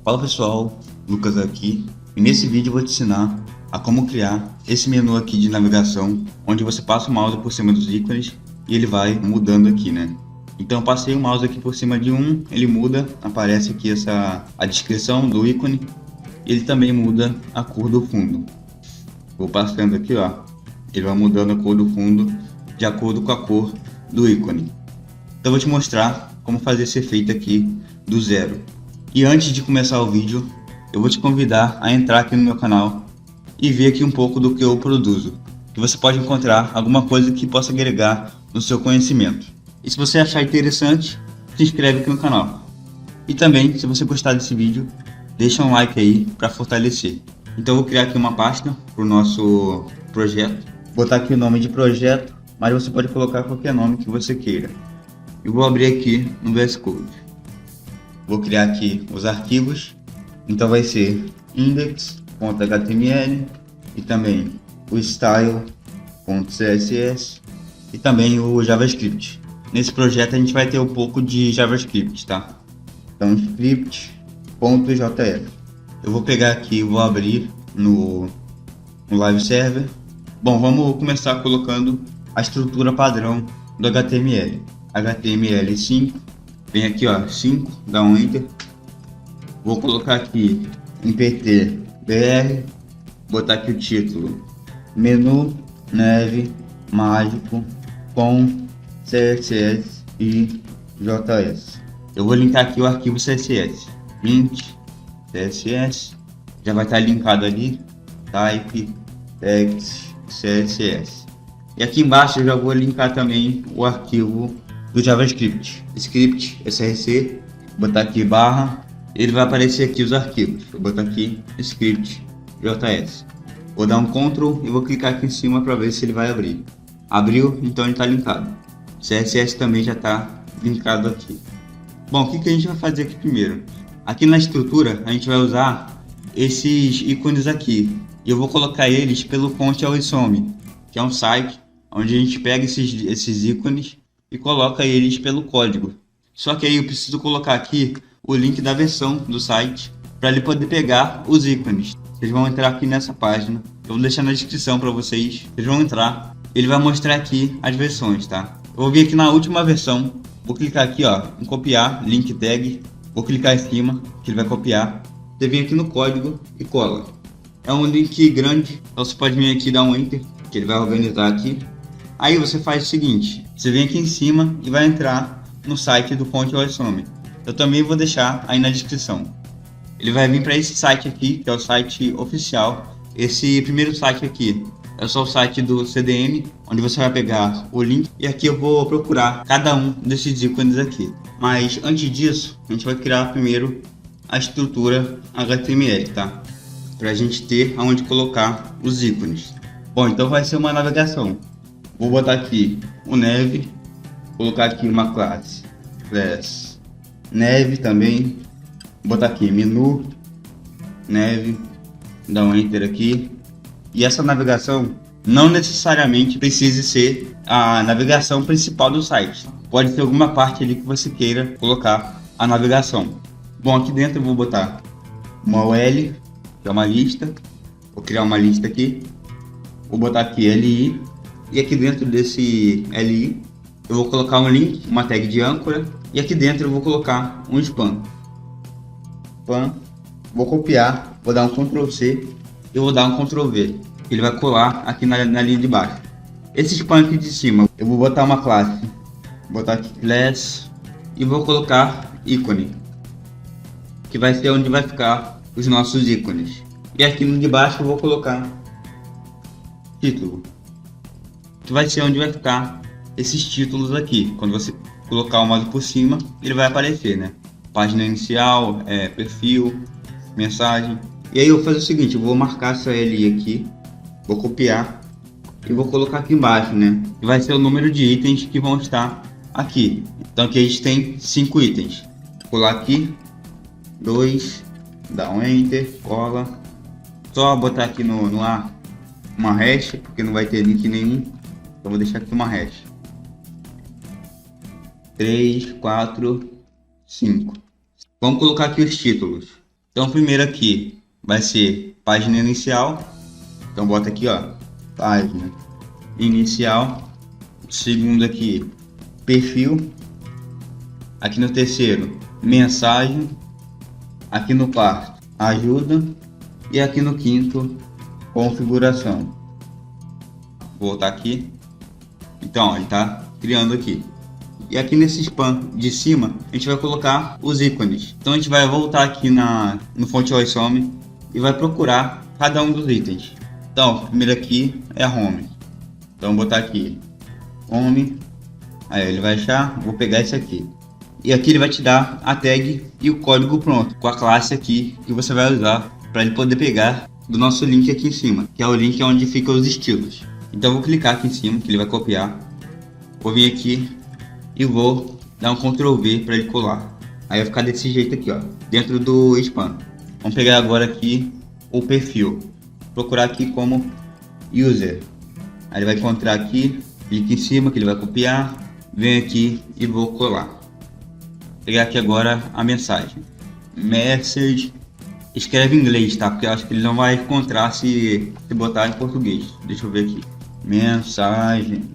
Fala pessoal, Lucas aqui, e nesse vídeo eu vou te ensinar a como criar esse menu aqui de navegação, onde você passa o mouse por cima dos ícones e ele vai mudando aqui, né? Então eu passei o mouse aqui por cima de um, ele muda, aparece aqui a descrição do ícone, e ele também muda a cor do fundo. Vou passando aqui, ó, ele vai mudando a cor do fundo de acordo com a cor do ícone. Então eu vou te mostrar como fazer esse efeito aqui do zero. E antes de começar o vídeo, eu vou te convidar a entrar aqui no meu canal e ver aqui um pouco do que eu produzo, que você pode encontrar alguma coisa que possa agregar no seu conhecimento. E se você achar interessante, se inscreve aqui no canal. E também, se você gostar desse vídeo, deixa um like aí para fortalecer. Então eu vou criar aqui uma pasta para o nosso projeto. Vou botar aqui o nome de projeto, mas você pode colocar qualquer nome que você queira. Eu vou abrir aqui no VS Code. Vou criar aqui os arquivos, então vai ser index.html e também o style.css e também o JavaScript. Nesse projeto a gente vai ter um pouco de JavaScript, tá? Então script.js. Eu vou pegar aqui e vou abrir no Live Server. Bom, vamos começar colocando a estrutura padrão do HTML. HTML5. Vem aqui, ó, 5, dá um enter. Vou colocar aqui em PT BR, botar aqui o título: menu neve mágico com CSS e JS. Eu vou linkar aqui o arquivo CSS, link CSS, já vai estar linkado ali, type text CSS. E aqui embaixo eu já vou linkar também o arquivo do JavaScript, script src, botar aqui barra, ele vai aparecer aqui os arquivos. Vou botar aqui script.js, vou dar um Ctrl e vou clicar aqui em cima para ver se ele vai abrir. Abriu, então ele está linkado. CSS também já está linkado aqui. Bom, o que a gente vai fazer aqui primeiro? Aqui na estrutura a gente vai usar esses ícones aqui, e eu vou colocar eles pelo Fonte Awesome, que é um site onde a gente pega esses ícones e coloca eles pelo código. Só que aí eu preciso colocar aqui o link da versão do site para ele poder pegar os ícones. Vocês vão entrar aqui nessa página, eu vou deixar na descrição para vocês. Vocês vão entrar, ele vai mostrar aqui as versões, tá? Eu vou vir aqui na última versão, vou clicar aqui, ó, em copiar link tag, vou clicar em cima que ele vai copiar. Você vem aqui no código e cola. É um link grande, então você pode vir aqui e dar um enter, que ele vai organizar aqui. Aí você faz o seguinte, você vem aqui em cima e vai entrar no site do Fonte Awesome. Eu também vou deixar aí na descrição. Ele vai vir para esse site aqui, que é o site oficial. Esse primeiro site aqui é só o site do CDN, onde você vai pegar o link. E aqui eu vou procurar cada um desses ícones aqui. Mas antes disso, a gente vai criar primeiro a estrutura HTML, tá? Para a gente ter aonde colocar os ícones. Bom, então vai ser uma navegação. Vou botar aqui o neve, colocar aqui uma classe neve também, vou botar aqui menu neve, dar um enter aqui. E essa navegação não necessariamente precisa ser a navegação principal do site, pode ter alguma parte ali que você queira colocar a navegação. Bom, aqui dentro eu vou botar uma UL, que é uma lista, vou criar uma lista aqui, vou botar aqui LI. E aqui dentro desse LI eu vou colocar um link, uma tag de âncora, e aqui dentro eu vou colocar um spam. Vou copiar, vou dar um Ctrl C e vou dar um Ctrl V. Ele vai colar aqui na linha de baixo. Esse spam aqui de cima eu vou botar uma classe, vou botar aqui class e vou colocar ícone, que vai ser onde vai ficar os nossos ícones. E aqui no de baixo eu vou colocar título, que vai ser onde vai ficar esses títulos aqui. Quando você colocar o mouse por cima, ele vai aparecer, né? Página inicial, perfil, mensagem. E aí eu vou fazer o seguinte, eu vou marcar essa LI aqui, vou copiar e vou colocar aqui embaixo, né? E vai ser o número de itens que vão estar aqui. Então aqui a gente tem 5 itens. Vou colar aqui, 2, dá um enter, cola. Só botar aqui no ar uma hash, porque não vai ter link nenhum. Então vou deixar aqui uma hash. 3, 4, 5. Vamos colocar aqui os títulos. Então, primeiro aqui vai ser página inicial. Então, bota aqui, ó, página inicial. Segundo aqui, perfil. Aqui no terceiro, mensagem. Aqui no quarto, ajuda. E aqui no quinto, configuração. Vou voltar aqui. Então, ó, ele tá criando aqui. E aqui nesse spam de cima, a gente vai colocar os ícones. Então a gente vai voltar aqui no Fonte Awesome e vai procurar cada um dos itens. Então, o primeiro aqui é a home. Então vou botar aqui home. Aí ele vai achar, vou pegar esse aqui. E aqui ele vai te dar a tag e o código pronto, com a classe aqui que você vai usar para ele poder pegar do nosso link aqui em cima, que é o link onde ficam os estilos. Então eu vou clicar aqui em cima, que ele vai copiar. Vou vir aqui e vou dar um Ctrl V para ele colar. Aí vai ficar desse jeito aqui, ó, dentro do spam. Vamos pegar agora aqui o perfil, procurar aqui como user. Aí ele vai encontrar aqui, clique em cima que ele vai copiar, vem aqui e vou colar. Pegar aqui agora a mensagem, message. Escreve em inglês, tá? Porque eu acho que ele não vai encontrar se botar em português. Deixa eu ver aqui, mensagem.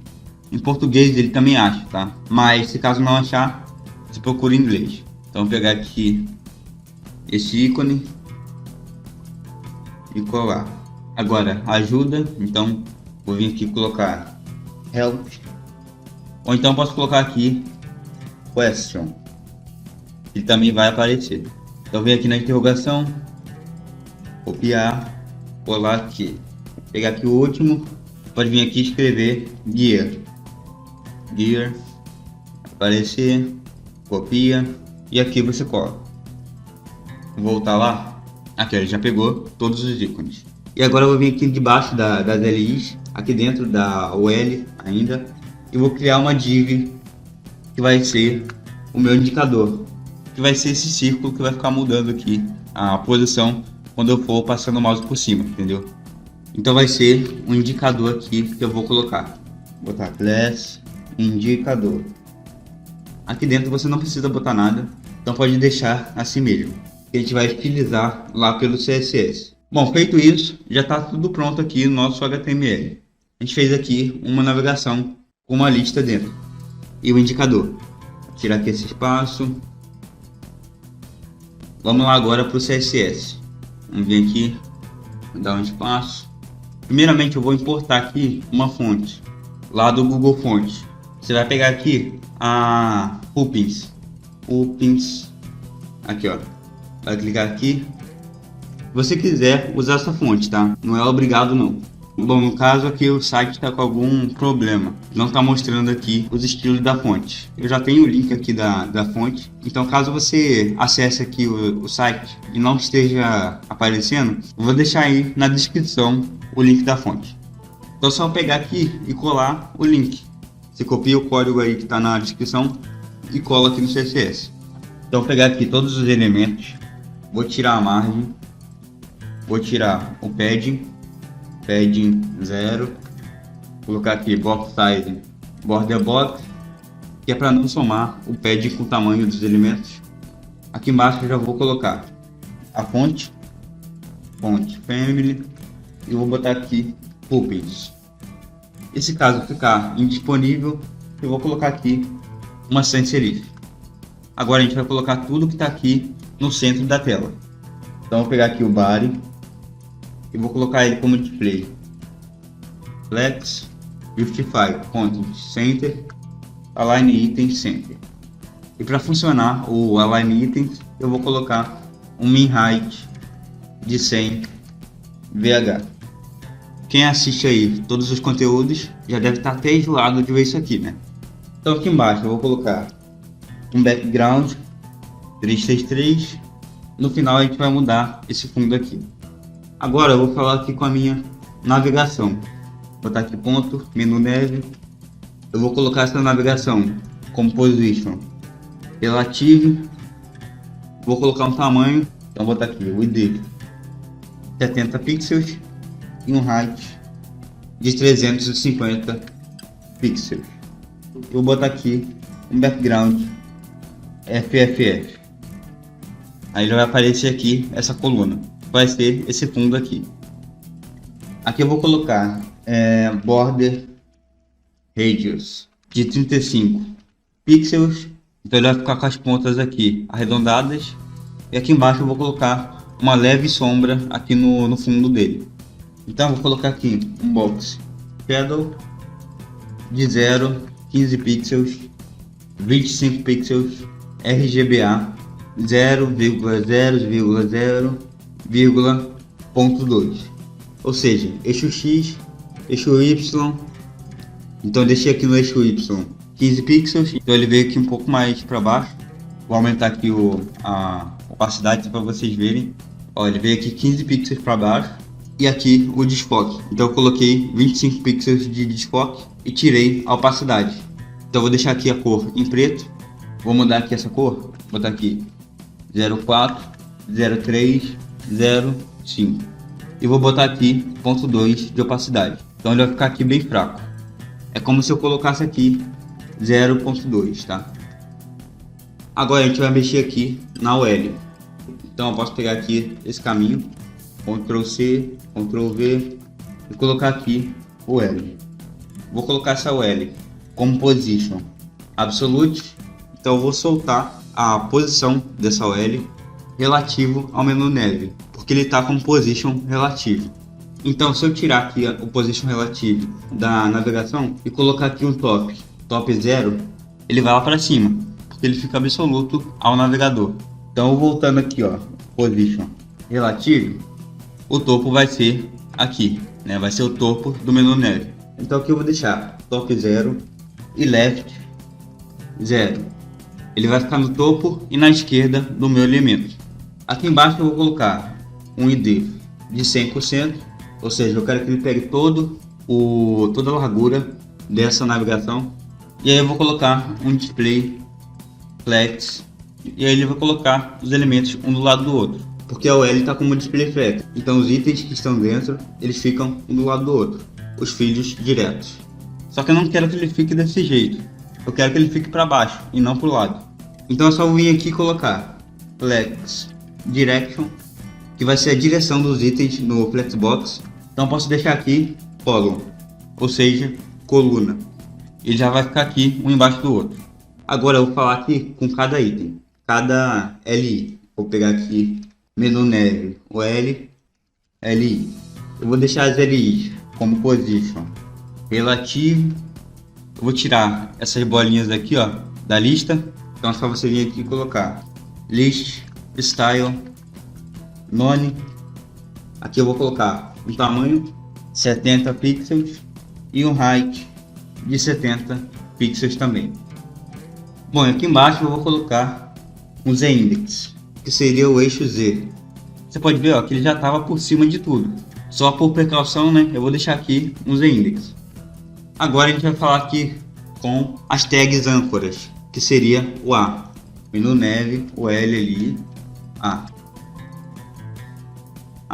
Em português ele também acha, tá? Mas se caso não achar, você procura em inglês. Então vou pegar aqui esse ícone e colar. Agora ajuda, então vou vir aqui colocar help. Ou então posso colocar aqui question. Ele também vai aparecer. Então vem aqui na interrogação, copiar, colar aqui. Pegar aqui o último, pode vir aqui e escrever gear. Gear, aparecer, copia e aqui você cola. Voltar lá, aqui ele já pegou todos os ícones. E agora eu vou vir aqui debaixo das LIs, aqui dentro da UL ainda, e vou criar uma div que vai ser o meu indicador, que vai ser esse círculo que vai ficar mudando aqui a posição quando eu for passando o mouse por cima, entendeu? Então vai ser um indicador aqui que eu vou colocar. Vou botar class indicador. Aqui dentro você não precisa botar nada, então pode deixar assim mesmo. A gente vai estilizar lá pelo CSS. Bom, feito isso, já está tudo pronto aqui no nosso HTML. A gente fez aqui uma navegação com uma lista dentro e o indicador. Vou tirar aqui esse espaço. Vamos lá agora para o CSS. Vamos vir aqui, dar um espaço. Primeiramente eu vou importar aqui uma fonte lá do Google Fontes. Você vai pegar aqui a Puppins, aqui ó, vai clicar aqui. Se você quiser usar essa fonte, tá? Não é obrigado não. Bom, no caso aqui o site está com algum problema, não está mostrando aqui os estilos da fonte. Eu já tenho o link aqui da fonte, então caso você acesse aqui o site e não esteja aparecendo, eu vou deixar aí na descrição o link da fonte. Então é só pegar aqui e colar o link. Você copia o código aí que está na descrição e cola aqui no CSS. Então vou pegar aqui todos os elementos, vou tirar a margem, vou tirar o padding 0, colocar aqui box size, border box, que é para não somar o padding com o tamanho dos elementos. Aqui embaixo eu já vou colocar a fonte family e vou botar aqui Puppins. E se caso ficar indisponível, eu vou colocar aqui uma sans serif. Agora a gente vai colocar tudo que está aqui no centro da tela. Então vou pegar aqui o body e vou colocar ele como display. Flex, Justify, Content Center, Align Item Center. E para funcionar o Align Items, eu vou colocar um min height de 100 VH. Quem assiste aí todos os conteúdos já deve estar até enjoado de ver isso aqui, né? Então aqui embaixo eu vou colocar um background 333. No final a gente vai mudar esse fundo aqui. Agora eu vou falar aqui com a minha navegação. Vou botar aqui ponto, menu neve. Eu vou colocar essa navegação como position relative. Vou colocar um tamanho, então vou botar aqui width 70 pixels e um height de 350 pixels. Eu vou botar aqui um background FFF. Aí ele vai aparecer aqui essa coluna. Vai ser esse fundo aqui. Aqui eu vou colocar border radius de 35 pixels. Então ele vai ficar com as pontas aqui arredondadas. E aqui embaixo eu vou colocar uma leve sombra aqui no fundo dele. Então eu vou colocar aqui um box shadow de 0, 15 pixels, 25 pixels, RGBA 0,0,0,2, ou seja, eixo X, eixo Y. Então eu deixei aqui no eixo Y 15 pixels, então ele veio aqui um pouco mais para baixo. Vou aumentar aqui a opacidade para vocês verem. Ó, ele veio aqui 15 pixels para baixo e aqui o desfoque. Então eu coloquei 25 pixels de desfoque e tirei a opacidade. Então eu vou deixar aqui a cor em preto. Vou mudar aqui essa cor, vou botar aqui 04, 03, 05 e vou botar aqui 0,2 de opacidade. Então ele vai ficar aqui bem fraco. É como se eu colocasse aqui 0,2, tá? Agora a gente vai mexer aqui na OL. Então eu posso pegar aqui esse caminho, Ctrl C, Ctrl V e colocar aqui o L. Vou colocar essa OL como Position Absolute. Então eu vou soltar a posição dessa OL relativo ao menu neve, porque ele está com Position relativo. Então se eu tirar aqui o Position relativo da navegação e colocar aqui um top 0, ele vai lá para cima, porque ele fica absoluto ao navegador. Então voltando aqui, ó, Position relativo, o topo vai ser aqui, né? Vai ser o topo do menu neve. Então aqui eu vou deixar top 0 e left 0. Ele vai ficar no topo e na esquerda do meu elemento. Aqui embaixo eu vou colocar um ID de 100%, ou seja, eu quero que ele pegue toda a largura dessa navegação. E aí eu vou colocar um display flex, e aí ele vai colocar os elementos um do lado do outro, porque a OL está como display flex. Então os itens que estão dentro, eles ficam um do lado do outro, os fios diretos. Só que eu não quero que ele fique desse jeito. Eu quero que ele fique para baixo e não para o lado. Então é só vir aqui e colocar Flex Direction, que vai ser a direção dos itens no Flexbox. Então eu posso deixar aqui Column, ou seja, coluna. Ele já vai ficar aqui um embaixo do outro. Agora eu vou falar aqui com cada item, cada LI. Vou pegar aqui menu neve, o LI. Eu vou deixar as LIs como Position relativo. Eu vou tirar essas bolinhas aqui, ó, da lista. Então é só você vir aqui e colocar List, Style, None. Aqui eu vou colocar um tamanho 70 pixels e um height de 70 pixels também. Bom, aqui embaixo eu vou colocar um Z-index, que seria o eixo Z. Você pode ver, ó, que ele já estava por cima de tudo. Só por precaução, né, eu vou deixar aqui um Z-index. Agora a gente vai falar aqui com as tags âncoras, que seria o A, menu neve, o L ali, A.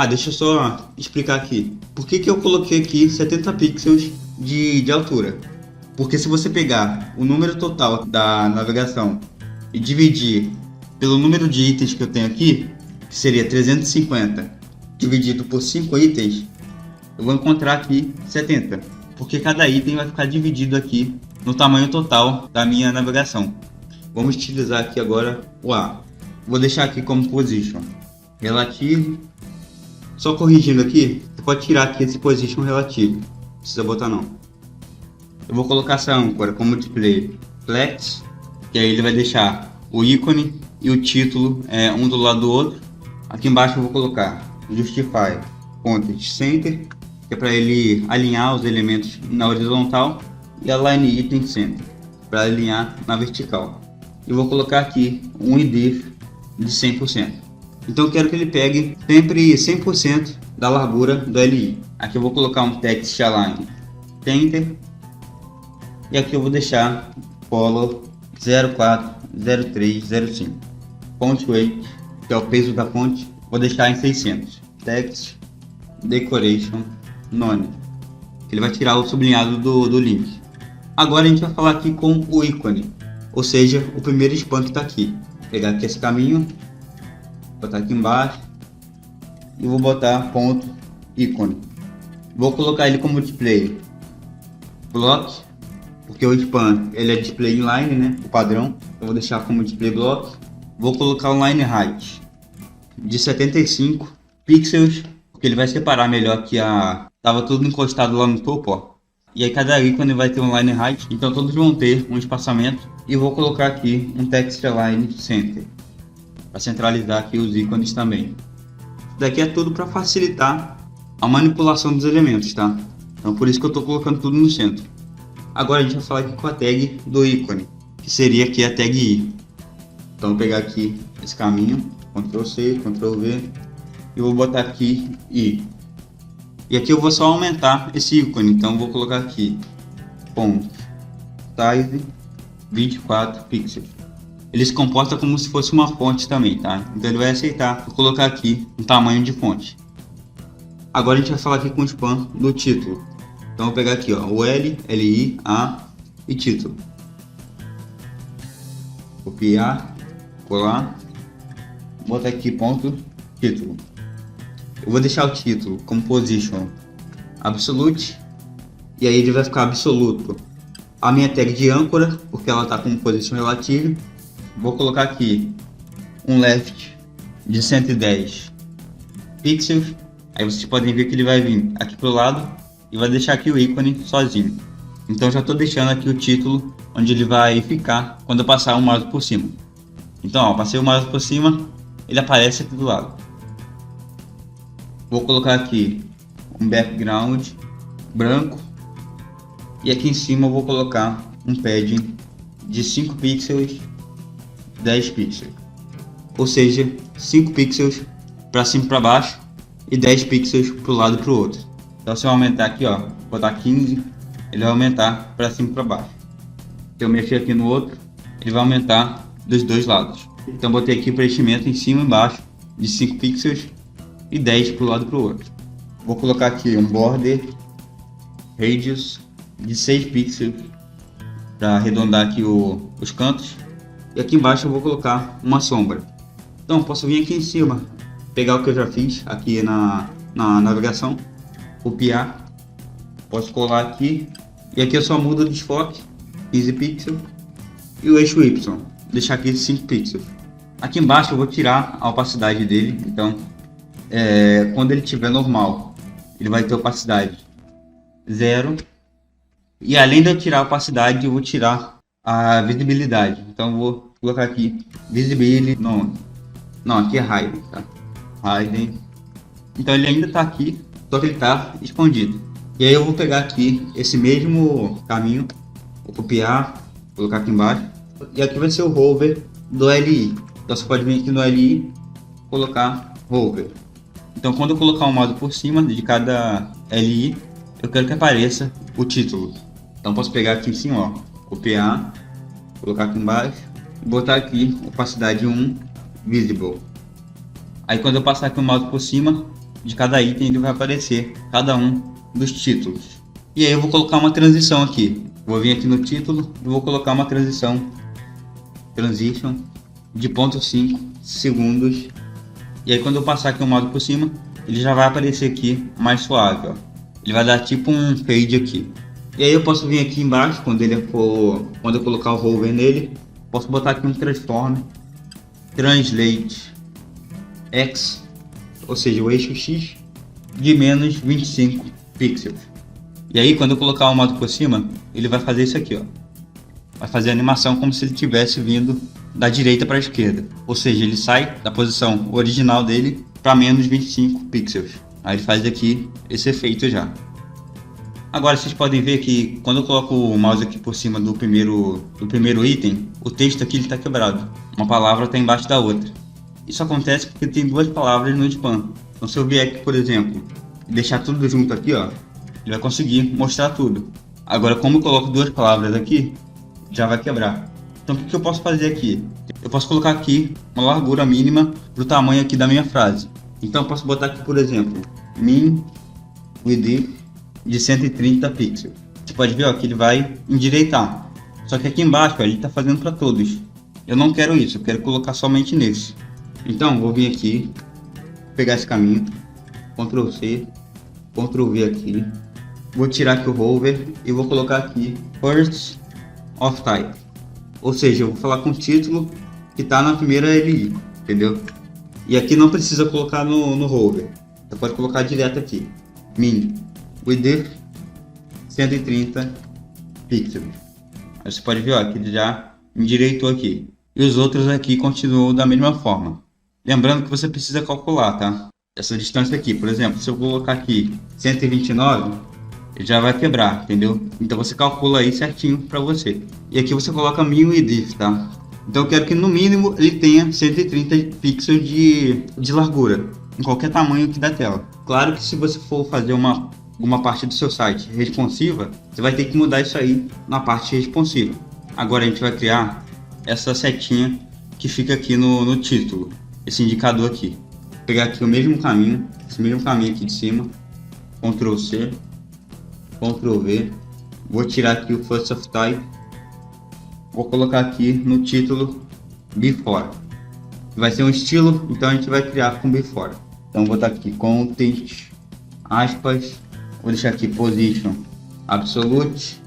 Deixa eu só explicar aqui. Por que eu coloquei aqui 70 pixels de altura? Porque se você pegar o número total da navegação e dividir pelo número de itens que eu tenho aqui, que seria 350, dividido por 5 itens, eu vou encontrar aqui 70. Porque cada item vai ficar dividido aqui no tamanho total da minha navegação. Vamos utilizar aqui agora o A. Vou deixar aqui como Position relativo. Só corrigindo aqui, você pode tirar aqui esse Position relativo. Não precisa botar não. Eu vou colocar essa âncora como Display Flex, que aí ele vai deixar o ícone e o título um do lado do outro. Aqui embaixo eu vou colocar Justify Content Center, que é para ele alinhar os elementos na horizontal, e Align Item Center, para alinhar na vertical. E vou colocar aqui um ID de 100%. Então eu quero que ele pegue sempre 100% da largura do LI. Aqui eu vou colocar um Text Align Center, e aqui eu vou deixar Color 040305. Font Weight, que é o peso da fonte, vou deixar em 600. Text Decoration None, ele vai tirar o sublinhado do link. Agora a gente vai falar aqui com o ícone, ou seja, o primeiro spam que está aqui. Vou pegar aqui esse caminho botar aqui embaixo e vou botar ponto ícone. Vou colocar ele como display block, porque o span ele é display inline, né, o padrão. Eu vou deixar como display block. Vou colocar o line height de 75 pixels, porque ele vai separar melhor que tava tudo encostado lá no topo, ó. E aí cada ícone vai ter um line height, então todos vão ter um espaçamento. E vou colocar aqui um text align center para centralizar aqui os ícones também. Isso daqui é tudo para facilitar a manipulação dos elementos, tá? Então por isso que eu estou colocando tudo no centro. Agora a gente vai falar aqui com a tag do ícone, que seria aqui a tag i. Então vou pegar aqui esse caminho, Ctrl C, Ctrl V, e vou botar aqui i. E aqui eu vou só aumentar esse ícone, então vou colocar aqui ponto size 24 pixels. Ele se comporta como se fosse uma fonte também, tá? Então ele vai aceitar vou colocar aqui um tamanho de fonte. Agora a gente vai falar aqui com o span do título. Então vou pegar aqui, ó, o L, LI, A e título. Copiar, colar, botar aqui ponto título. Eu vou deixar o título como position absolute, e aí ele vai ficar absoluto. A minha tag de âncora, porque ela está com position relative, vou colocar aqui um left de 110 pixels. Aí vocês podem ver que ele vai vir aqui pro lado e vai deixar aqui o ícone sozinho. Então já estou deixando aqui o título onde ele vai ficar quando eu passar o mouse por cima. Então ó, passei o mouse por cima, ele aparece aqui do lado. Vou colocar aqui um background branco e aqui em cima eu vou colocar um padding de 5 pixels, 10 pixels. Ou seja, 5 pixels para cima e para baixo e 10 pixels para o lado e para o outro. Então se eu aumentar aqui, ó, botar 15, ele vai aumentar para cima e para baixo. Se eu mexer aqui no outro, ele vai aumentar dos dois lados. Então botei aqui preenchimento em cima e embaixo de 5 pixels e 10 para o lado e para o outro. Vou colocar aqui um border radius de 6 pixels para arredondar aqui os cantos. E aqui embaixo eu vou colocar uma sombra. Então posso vir aqui em cima, pegar o que eu já fiz aqui na navegação, copiar, posso colar aqui, e aqui eu só mudo o desfoque 15 pixels e o eixo Y, deixar aqui 5 pixels. Aqui embaixo eu vou tirar a opacidade dele. Então quando ele estiver normal, ele vai ter opacidade 0, e além de eu tirar a opacidade, eu vou tirar a visibilidade. Então eu vou colocar aqui visibility, não, aqui é hidden, tá? Hidden. Então ele ainda está aqui, só que ele está escondido. E aí eu vou pegar aqui esse mesmo caminho, vou copiar, colocar aqui embaixo, e aqui vai ser o hover do LI. Então você pode vir aqui no LI, colocar hover. Então quando eu colocar um mouse por cima de cada LI, eu quero que apareça o título. Então posso pegar aqui em cima, ó, copiar, colocar aqui embaixo e botar aqui opacidade 1 visible. Aí quando eu passar aqui o mouse por cima de cada item, ele vai aparecer cada um dos títulos. E aí eu vou colocar uma transição aqui. Vou vir aqui no título e vou colocar uma transition de 0,5 segundos. E aí quando eu passar aqui o mouse por cima, ele já vai aparecer aqui mais suave, ó. Ele vai dar tipo um fade aqui. E aí eu posso vir aqui embaixo, quando eu colocar o hover nele, posso botar aqui um transform translate x, ou seja, o eixo x de menos 25 pixels. E aí quando eu colocar o mouse por cima, ele vai fazer isso aqui, ó. Vai fazer a animação como se ele tivesse vindo da direita para a esquerda. Ou seja, ele sai da posição original dele para menos 25 pixels. Aí ele faz aqui esse efeito já. Agora vocês podem ver que quando eu coloco o mouse aqui por cima do primeiro item, o texto aqui está quebrado. Uma palavra está embaixo da outra. Isso acontece porque tem duas palavras no span. Então se eu vier aqui, por exemplo, e deixar tudo junto aqui, ó, ele vai conseguir mostrar tudo. Agora como eu coloco duas palavras aqui, já vai quebrar. Então o que eu posso fazer aqui? Eu posso colocar aqui uma largura mínima para o tamanho aqui da minha frase. Então eu posso botar aqui, por exemplo, min width de 130 pixels. Você pode ver, ó, que ele vai endireitar. Só que aqui embaixo, ó, ele está fazendo para todos. Eu não quero isso, eu quero colocar somente nesse. Então vou vir aqui, pegar esse caminho, Ctrl C, Ctrl V aqui, vou tirar aqui o hover e vou colocar aqui First of Type, ou seja, eu vou falar com o título que está na primeira LI, entendeu? E aqui não precisa colocar no hover, você pode colocar direto aqui, min width 130 pixels. Aí você pode ver, ó, que ele já endireitou aqui. E os outros aqui continuam da mesma forma. Lembrando que você precisa calcular, tá? Essa distância aqui, por exemplo, se eu colocar aqui 129, ele já vai quebrar, entendeu? Então você calcula aí certinho para você. E aqui você coloca min width, tá? Então eu quero que no mínimo ele tenha 130 pixels de largura, em qualquer tamanho aqui da tela. Claro que se você for fazer uma parte do seu site responsiva, você vai ter que mudar isso aí na parte responsiva. Agora a gente vai criar essa setinha que fica aqui no título, esse indicador aqui. Vou pegar aqui o mesmo caminho, esse mesmo caminho aqui de cima, Ctrl C, Ctrl V, vou tirar aqui o First of Type, vou colocar aqui no título Before. Vai ser um estilo, então a gente vai criar com Before. Então vou botar aqui Content, aspas, vou deixar aqui Position Absolute,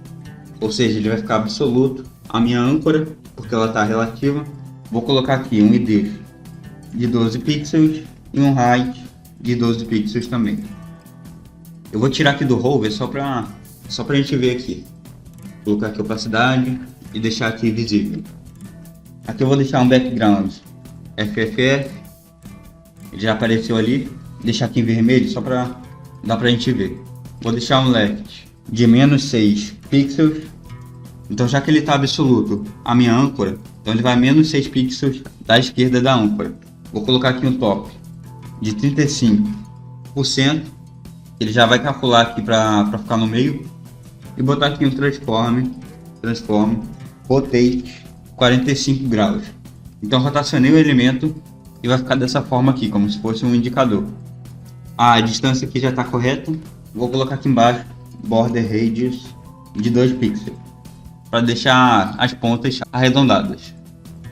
ou seja, ele vai ficar absoluto. A minha âncora, porque ela está relativa, vou colocar aqui um ID de 12 pixels e um height de 12 pixels também. Eu vou tirar aqui do hover só para a gente ver aqui. Vou colocar aqui opacidade e deixar aqui visível. Aqui eu vou deixar um background FFF, ele já apareceu ali. Deixar aqui em vermelho só para dar pra gente ver. Vou deixar um left de menos 6 pixels. Então já que ele está absoluto, a minha âncora, então ele vai menos 6 pixels da esquerda da âncora. Vou colocar aqui um top de 35%. Ele já vai calcular aqui para ficar no meio. E botar aqui um transform rotate 45 graus. Então rotacionei o elemento e vai ficar dessa forma aqui, como se fosse um indicador. A distância aqui já está correta. Vou colocar aqui embaixo border radius de 2 pixels para deixar as pontas arredondadas.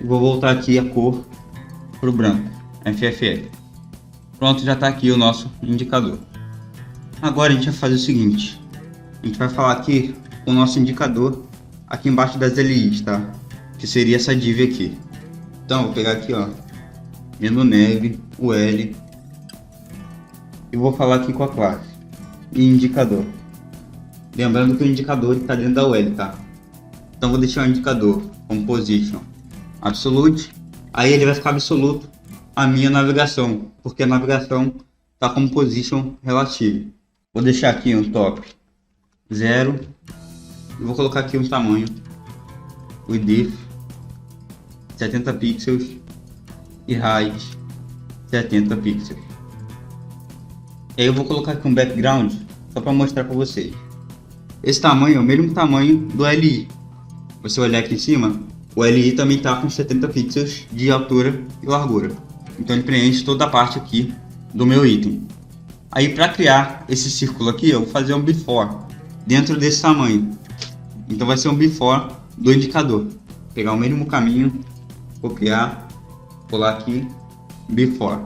E vou voltar aqui a cor para o branco, FFF. Pronto, já está aqui o nosso indicador. Agora a gente vai fazer o seguinte: a gente vai falar aqui com o nosso indicador aqui embaixo das LIs, tá? Que seria essa div aqui. Então vou pegar aqui, ó, menu neve, o L, e vou falar aqui com a classe e indicador. Lembrando que o indicador está dentro da UL, tá? Então vou deixar o indicador com position absolute. Aí ele vai ficar absoluto a minha navegação, porque a navegação está com position relative. Vou deixar aqui um top 0 e vou colocar aqui um tamanho width 70 pixels e height 70 pixels. E aí eu vou colocar aqui um background só para mostrar para vocês. Esse tamanho é o mesmo tamanho do LI. Você olhar aqui em cima, o LI também está com 70 pixels de altura e largura. Então ele preenche toda a parte aqui do meu item. Aí para criar esse círculo aqui, eu vou fazer um before dentro desse tamanho. Então vai ser um before do indicador. Pegar o mesmo caminho, copiar, colar aqui, before,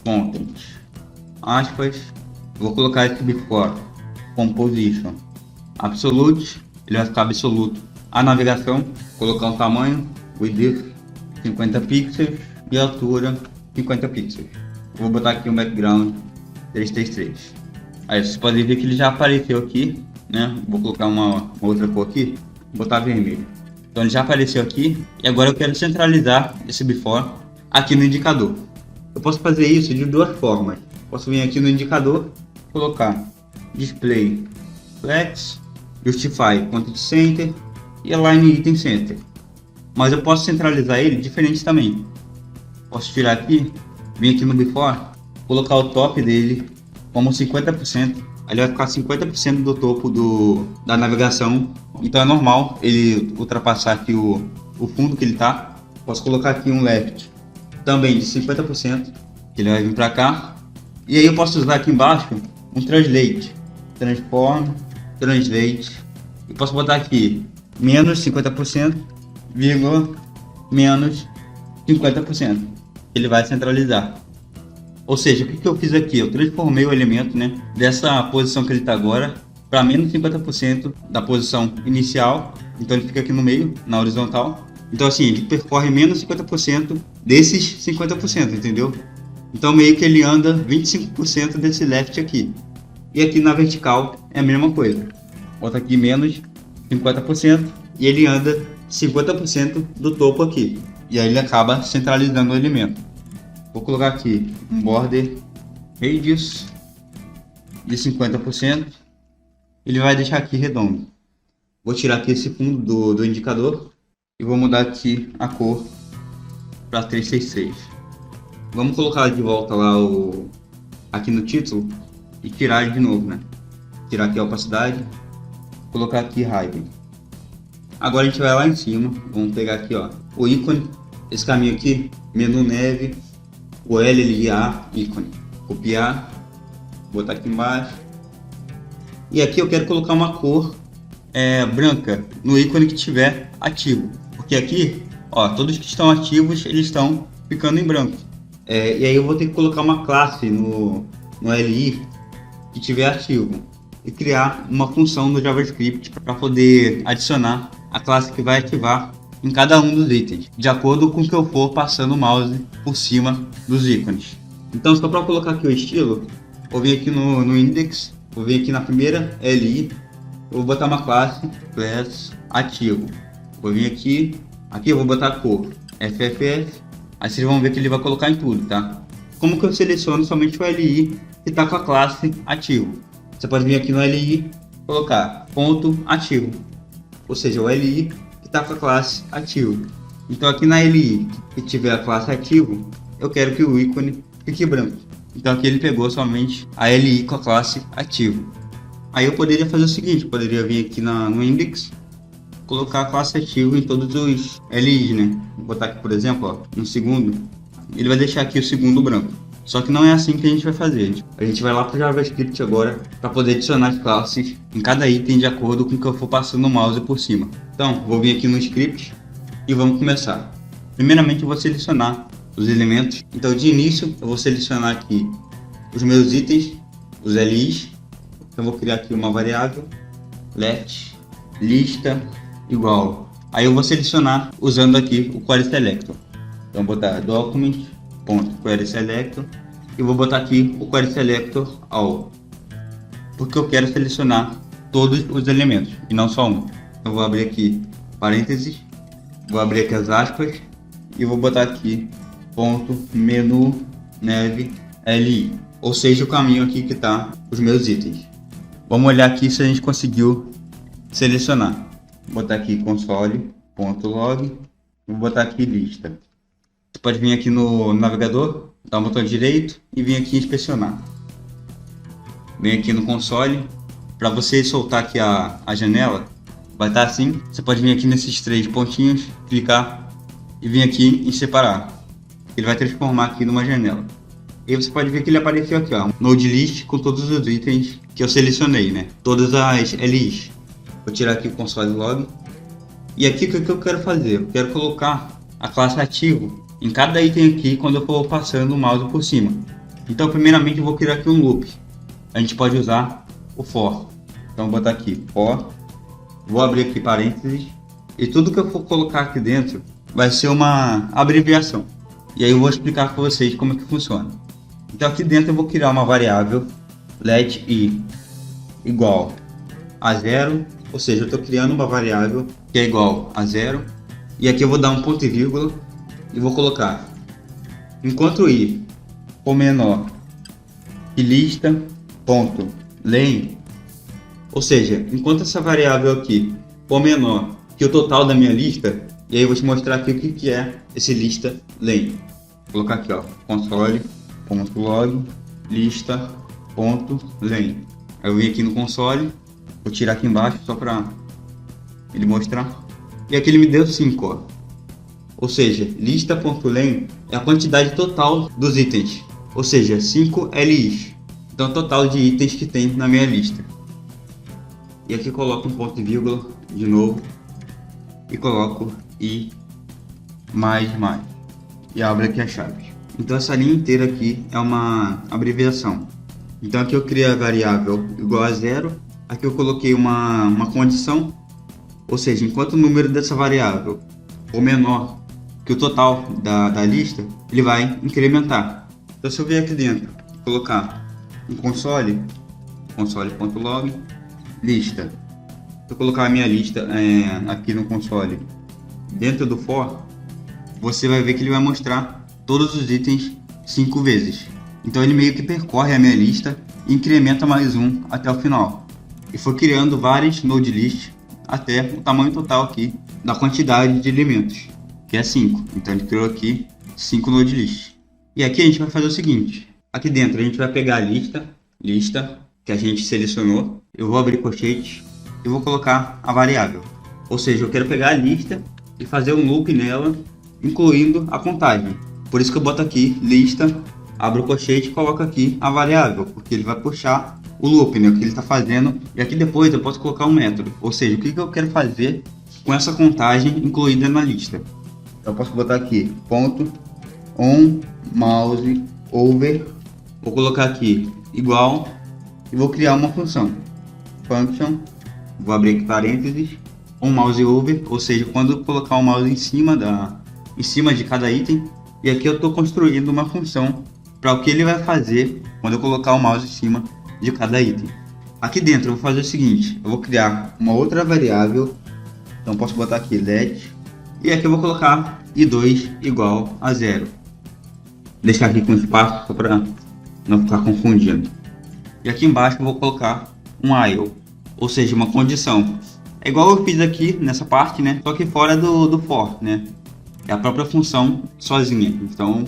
content, aspas, vou colocar esse before, composition, absolute, ele vai ficar absoluto. A navegação, colocar um tamanho, width 50 pixels e altura 50 pixels. Vou botar aqui um background 333. Aí vocês podem ver que ele já apareceu aqui, né? Vou colocar uma outra cor aqui, botar vermelho. Então ele já apareceu aqui e agora eu quero centralizar esse before aqui no indicador. Eu posso fazer isso de duas formas. Posso vir aqui no indicador, colocar display flex, justify content center e align item center. Mas eu posso centralizar ele diferente também. Posso tirar aqui, vir aqui no before, colocar o top dele como 50%. Ele vai ficar 50% do topo da navegação. Então é normal ele ultrapassar aqui o fundo que ele está. Posso colocar aqui um left também de 50%, que ele vai vir para cá. E aí eu posso usar aqui embaixo um translate, transform, translate. E posso botar aqui menos 50%, vírgula, menos 50%. ele vai centralizar. Ou seja, o que eu fiz aqui? Eu transformei o elemento, né, dessa posição que ele está agora para menos 50% da posição inicial. Então ele fica aqui no meio, na horizontal. Então assim, ele percorre menos 50% desses 50%, entendeu? Então meio que ele anda 25% desse left aqui. E aqui na vertical é a mesma coisa. Bota aqui menos 50% e ele anda 50% do topo aqui. E aí ele acaba centralizando o elemento. Vou colocar aqui um border radius de 50%. Ele vai deixar aqui redondo. Vou tirar aqui esse fundo do indicador e vou mudar aqui a cor para 366. Vamos colocar de volta lá aqui no título e tirar de novo, né? Tirar aqui a opacidade, colocar aqui Hidden. Agora a gente vai lá em cima, vamos pegar aqui, ó, o ícone, esse caminho aqui, menu neve, o LLA ícone, copiar, botar aqui embaixo. E aqui eu quero colocar uma cor branca no ícone que estiver ativo, porque aqui, ó, todos que estão ativos eles estão ficando em branco. E aí eu vou ter que colocar uma classe no LI que estiver ativo e criar uma função no JavaScript para poder adicionar a classe que vai ativar em cada um dos itens, de acordo com o que eu for passando o mouse por cima dos ícones. Então, só para colocar aqui o estilo, vou vir aqui no index, vou vir aqui na primeira LI, eu vou botar uma classe ativo. Vou vir aqui eu vou botar a cor FFF. Aí vocês vão ver que ele vai colocar em tudo, tá? Como que eu seleciono somente o LI que está com a classe ativo? Você pode vir aqui no LI, colocar ponto ativo, ou seja, o LI que está com a classe ativo. Então aqui na LI que tiver a classe ativo, eu quero que o ícone fique branco. Então aqui ele pegou somente a LI com a classe ativo. Aí eu poderia fazer o seguinte, poderia vir aqui no index, colocar a classe ativo em todos os LIs, né? Vou botar aqui, por exemplo, ó, no segundo, ele vai deixar aqui o segundo branco. Só que não é assim que a gente vai fazer. A gente vai lá para o JavaScript agora para poder adicionar as classes em cada item de acordo com o que eu for passando o mouse por cima. Então, vou vir aqui no script e vamos começar. Primeiramente, eu vou selecionar os elementos. Então, de início, eu vou selecionar aqui os meus itens, os LIs. Então, vou criar aqui uma variável let lista igual. Aí eu vou selecionar usando aqui o query selector. Então vou botar document.query selector e vou botar aqui o query selector all, porque eu quero selecionar todos os elementos e não só um. Eu vou abrir aqui parênteses, vou abrir aqui as aspas e vou botar aqui ponto menu neve li, ou seja, o caminho aqui que está os meus itens. Vamos olhar aqui se a gente conseguiu selecionar. Vou botar aqui console.log, vou botar aqui lista. Você pode vir aqui no navegador, dar um botão direito e vir aqui inspecionar. Vem aqui no console, para você soltar aqui a janela, vai estar assim. Você pode vir aqui nesses três pontinhos, clicar e vir aqui em separar. Ele vai transformar aqui numa janela. E você pode ver que ele apareceu aqui, ó, node list com todos os itens que eu selecionei, né? Todas as LIs. Vou tirar aqui o console log. E aqui o que eu quero fazer? Eu quero colocar a classe ativo em cada item aqui quando eu for passando o mouse por cima. Então primeiramente eu vou criar aqui um loop. A gente pode usar o for. Então vou botar aqui for. Vou abrir aqui parênteses. E tudo que eu for colocar aqui dentro vai ser uma abreviação. E aí eu vou explicar para vocês como é que funciona. Então aqui dentro eu vou criar uma variável let i igual a 0. Ou seja, eu estou criando uma variável que é igual a 0. E aqui eu vou dar um ponto e vírgula e vou colocar enquanto i for menor que lista ponto len. Ou seja, enquanto essa variável aqui for menor que o total da minha lista, e aí eu vou te mostrar aqui o que é esse lista len. Vou colocar aqui, ó, console.log lista.len. Aí eu vim aqui no console. Vou tirar aqui embaixo só para ele mostrar. E aqui ele me deu 5, ó. Ou seja, lista.len é a quantidade total dos itens. Ou seja, 5 LIs. Então, total de itens que tem na minha lista. E aqui coloco um ponto e vírgula de novo. E coloco i mais. E abro aqui a chave. Então essa linha inteira aqui é uma abreviação. Então aqui eu criei a variável igual a 0, aqui eu coloquei uma condição, ou seja, enquanto o número dessa variável for menor que o total da lista, ele vai incrementar. Então se eu vier aqui dentro, colocar um console.log, lista, se eu colocar a minha lista aqui no console, dentro do for, você vai ver que ele vai mostrar todos os itens 5 vezes. Então ele meio que percorre a minha lista e incrementa mais um até o final. E foi criando várias node lists até o tamanho total aqui da quantidade de elementos, que é 5. Então ele criou aqui 5 node lists. E aqui a gente vai fazer o seguinte. Aqui dentro a gente vai pegar a lista que a gente selecionou. Eu vou abrir colchete e vou colocar a variável. Ou seja, eu quero pegar a lista e fazer um loop nela, incluindo a contagem. Por isso que eu boto aqui lista, abro o colchete e coloco aqui a variável, porque ele vai puxar o loop, né, o que ele está fazendo. E aqui depois eu posso colocar um método, ou seja, o que eu quero fazer com essa contagem incluída na lista. Eu posso botar aqui ponto on mouse over, vou colocar aqui igual e vou criar uma função function, vou abrir aqui parênteses, on mouse over, ou seja, quando eu colocar o mouse em cima de cada item. E aqui eu estou construindo uma função para o que ele vai fazer quando eu colocar o mouse em cima de cada item. Aqui dentro eu vou fazer o seguinte, eu vou criar uma outra variável, então posso botar aqui let, e aqui eu vou colocar i2 igual a 0. Deixar aqui com espaço para não ficar confundindo. E aqui embaixo eu vou colocar um while, ou seja, uma condição. É igual eu fiz aqui nessa parte, né? Só que fora do for, né? É a própria função sozinha. Então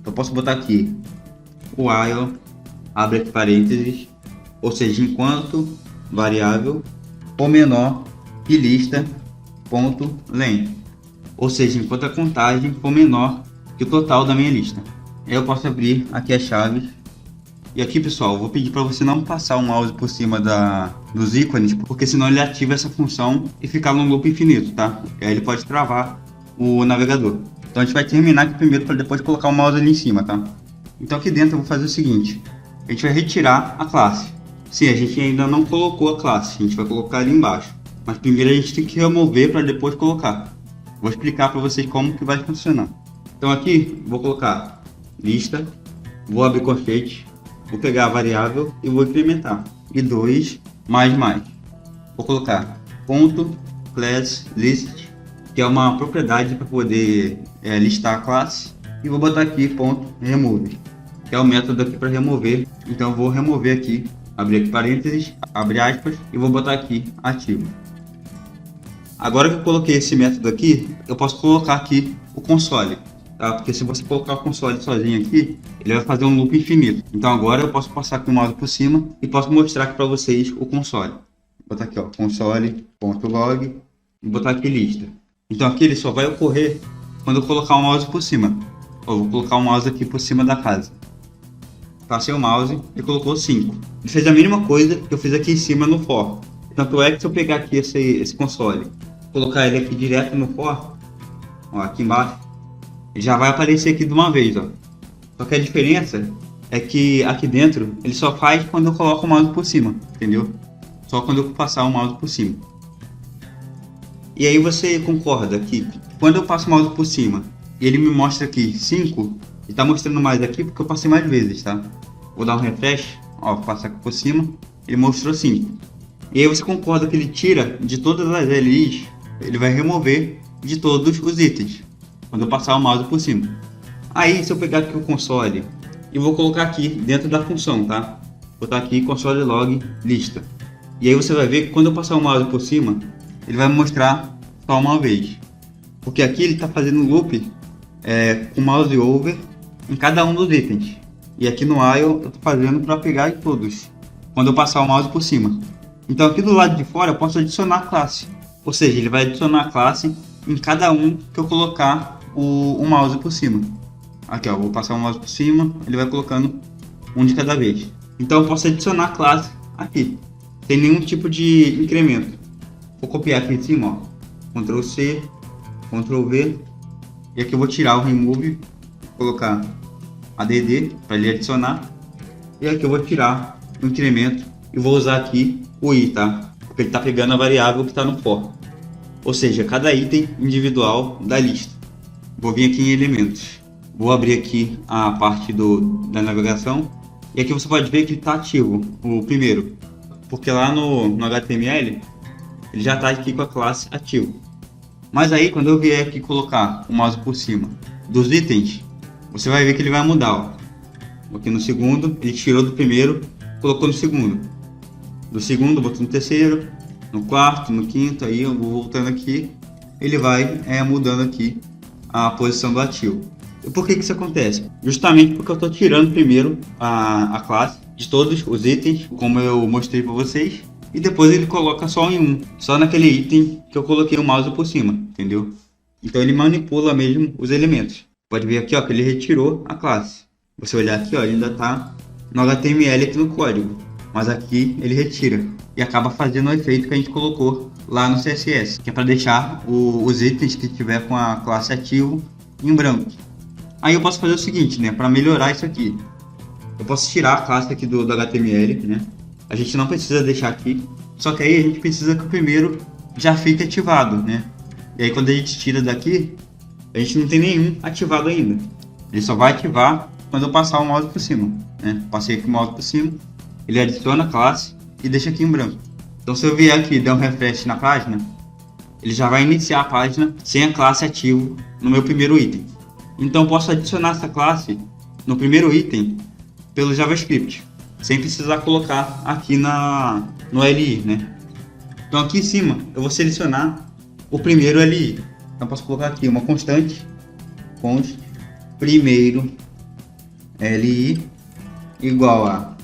eu posso botar aqui while, abre aqui parênteses, ou seja, enquanto variável for menor que lista ponto len, ou seja, enquanto a contagem for menor que o total da minha lista. Aí eu posso abrir aqui as chaves. E aqui, pessoal, eu vou pedir para você não passar o mouse por cima dos ícones, porque senão ele ativa essa função e ficar num loop infinito, tá? E aí ele pode travar o navegador. Então a gente vai terminar aqui primeiro para depois colocar o mouse ali em cima, tá? Então aqui dentro eu vou fazer o seguinte, a gente vai retirar a classe. Sim, a gente ainda não colocou a classe, a gente vai colocar ali embaixo, mas primeiro a gente tem que remover para depois colocar. Vou explicar para vocês como que vai funcionar. Então aqui vou colocar lista, vou abrir colchete, vou pegar a variável e vou incrementar i2 mais. Vou colocar ponto class list, que é uma propriedade para poder listar a classe, e vou botar aqui ponto remove, que é o método aqui para remover. Então eu vou remover aqui, abrir aqui parênteses, abre aspas, e vou botar aqui ativo. Agora que eu coloquei esse método aqui, eu posso colocar aqui o console, tá? Porque se você colocar o console sozinho aqui, ele vai fazer um loop infinito. Então agora eu posso passar aqui o mouse por cima e posso mostrar aqui para vocês o console. Vou botar aqui, ó, console.log e botar aqui lista. Então aqui ele só vai ocorrer quando eu colocar o mouse por cima. Eu vou colocar o mouse aqui por cima da casa. Passei o mouse e colocou 5. Ele fez a mesma coisa que eu fiz aqui em cima no for. Tanto é que se eu pegar aqui esse console, colocar ele aqui direto no for, ó, aqui embaixo, ele já vai aparecer aqui de uma vez, ó. Só que a diferença é que aqui dentro ele só faz quando eu coloco o mouse por cima, entendeu? Só quando eu passar o mouse por cima. E aí você concorda que quando eu passo o mouse por cima e ele me mostra aqui 5, ele está mostrando mais aqui porque eu passei mais vezes, tá? Vou dar um refresh, ó, passar aqui por cima, ele mostrou 5. E aí você concorda que ele tira de todas as LIs, ele vai remover de todos os itens, quando eu passar o mouse por cima. Aí se eu pegar aqui o console e vou colocar aqui dentro da função, tá? Vou botar aqui console log lista. E aí você vai ver que quando eu passar o mouse por cima, ele vai me mostrar só uma vez. Porque aqui ele está fazendo um loop com mouse over em cada um dos itens. E aqui no while eu estou fazendo para pegar em todos, quando eu passar o mouse por cima. Então aqui do lado de fora eu posso adicionar a classe. Ou seja, ele vai adicionar a classe em cada um que eu colocar o mouse por cima. Aqui, ó, vou passar o mouse por cima, ele vai colocando um de cada vez. Então eu posso adicionar a classe aqui, sem nenhum tipo de incremento. Vou copiar aqui em cima, ó, Ctrl C, Ctrl V, e aqui eu vou tirar o remove, colocar add para ele adicionar. E aqui eu vou tirar o incremento e vou usar aqui o i, tá? Porque ele está pegando a variável que está no for. Ou seja, cada item individual da lista. Vou vir aqui em elementos. Vou abrir aqui a parte da navegação. E aqui você pode ver que está ativo o primeiro. Porque lá no HTML ele já está aqui com a classe ativo. Mas aí quando eu vier aqui colocar o mouse por cima dos itens, você vai ver que ele vai mudar, ó. Aqui no segundo, ele tirou do primeiro, colocou no segundo. Do segundo, botou no terceiro, no quarto, no quinto, aí eu vou voltando aqui. Ele vai mudando aqui a posição do ativo. E por que isso acontece? Justamente porque eu estou tirando primeiro a classe de todos os itens, como eu mostrei para vocês. E depois ele coloca só em um, só naquele item que eu coloquei o mouse por cima, entendeu? Então ele manipula mesmo os elementos. Pode ver aqui, ó, que ele retirou a classe. Você olhar aqui, ó, ele ainda está no HTML aqui no código, mas aqui ele retira e acaba fazendo o efeito que a gente colocou lá no CSS, que é para deixar os itens que tiver com a classe ativo em branco. Aí eu posso fazer o seguinte, né, para melhorar isso aqui, eu posso tirar a classe aqui do HTML, né? A gente não precisa deixar aqui, só que aí a gente precisa que o primeiro já fique ativado, né? E aí quando a gente tira daqui, a gente não tem nenhum ativado ainda. Ele só vai ativar quando eu passar o mouse por cima, né? Passei aqui o mouse por cima, ele adiciona a classe e deixa aqui em branco. Então se eu vier aqui e der um refresh na página, ele já vai iniciar a página sem a classe ativo no meu primeiro item. Então eu posso adicionar essa classe no primeiro item pelo JavaScript, sem precisar colocar aqui no LI, né? Então aqui em cima eu vou selecionar o primeiro LI. Então eu posso colocar aqui uma constante, const primeiro LI igual a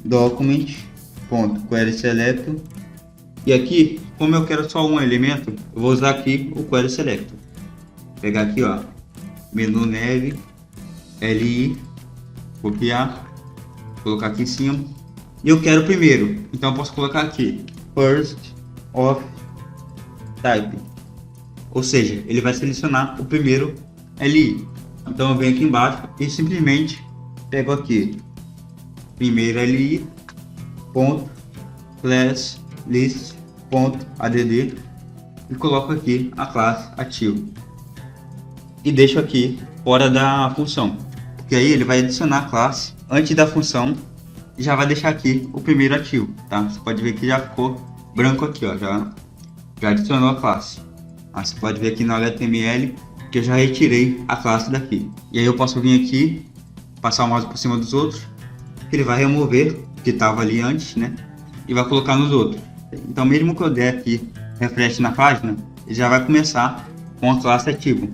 document.querySelector. E aqui, como eu quero só um elemento, eu vou usar aqui o querySelector. Pegar aqui, ó, menu neve LI, copiar, colocar aqui em cima. E eu quero o primeiro, então eu posso colocar aqui first of type, ou seja, ele vai selecionar o primeiro LI. Então eu venho aqui embaixo e simplesmente pego aqui primeiro LI ponto class list ponto add e coloco aqui a classe ativo e deixo aqui fora da função, porque aí ele vai adicionar a classe antes da função e já vai deixar aqui o primeiro ativo, tá? Você pode ver que já ficou branco aqui, ó, já adicionou a classe. Você pode ver aqui no HTML que eu já retirei a classe daqui. E aí eu posso vir aqui, passar o mouse por cima dos outros, ele vai remover o que estava ali antes, né? E vai colocar nos outros. Então mesmo que eu der aqui refresh na página, ele já vai começar com a classe ativa.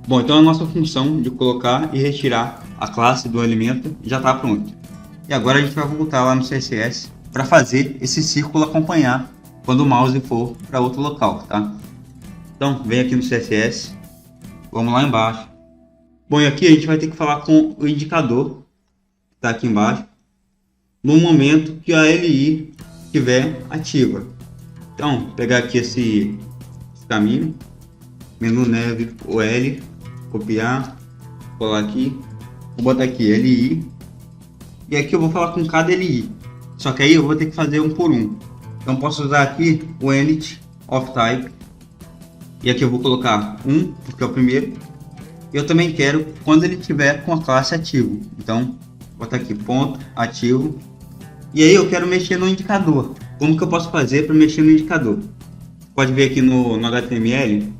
Bom, então a nossa função de colocar e retirar a classe do elemento já está pronta. E agora a gente vai voltar lá no CSS para fazer esse círculo acompanhar quando o mouse for para outro local, tá? Então vem aqui no CSS, vamos lá embaixo. Bom, e aqui a gente vai ter que falar com o indicador que está aqui embaixo no momento que a LI estiver ativa. Então pegar aqui esse caminho, menu neve OL, copiar, colar aqui, vou botar aqui LI e aqui eu vou falar com cada LI, só que aí eu vou ter que fazer um por um. Então posso usar aqui o init of type e aqui eu vou colocar 1 porque é o primeiro. Eu também quero quando ele estiver com a classe ativo, então vou botar aqui ponto ativo e aí eu quero mexer no indicador. Como que eu posso fazer para mexer no indicador? Pode ver aqui no HTML,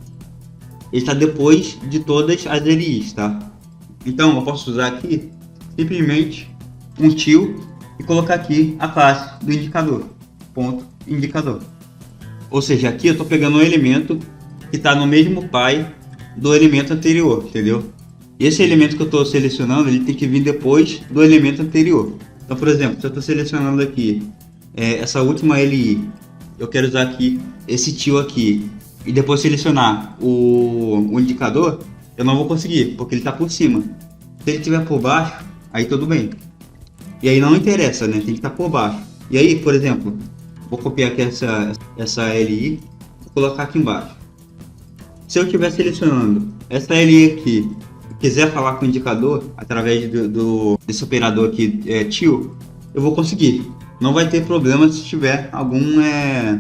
ele está depois de todas as LIs, tá? Então eu posso usar aqui simplesmente um til e colocar aqui a classe do indicador, ponto indicador. Ou seja, aqui eu estou pegando um elemento que está no mesmo pai do elemento anterior, entendeu? Esse elemento que eu estou selecionando, ele tem que vir depois do elemento anterior. Então, por exemplo, se eu estou selecionando aqui essa última LI, eu quero usar aqui esse til aqui e depois selecionar o indicador, eu não vou conseguir, porque ele está por cima. Se ele estiver por baixo, aí tudo bem. E aí não interessa, né? Tem que estar por baixo. E aí, por exemplo, vou copiar aqui essa LI, vou colocar aqui embaixo. Se eu estiver selecionando essa LI aqui, quiser falar com o indicador através desse operador aqui, till, eu vou conseguir. Não vai ter problema se tiver algum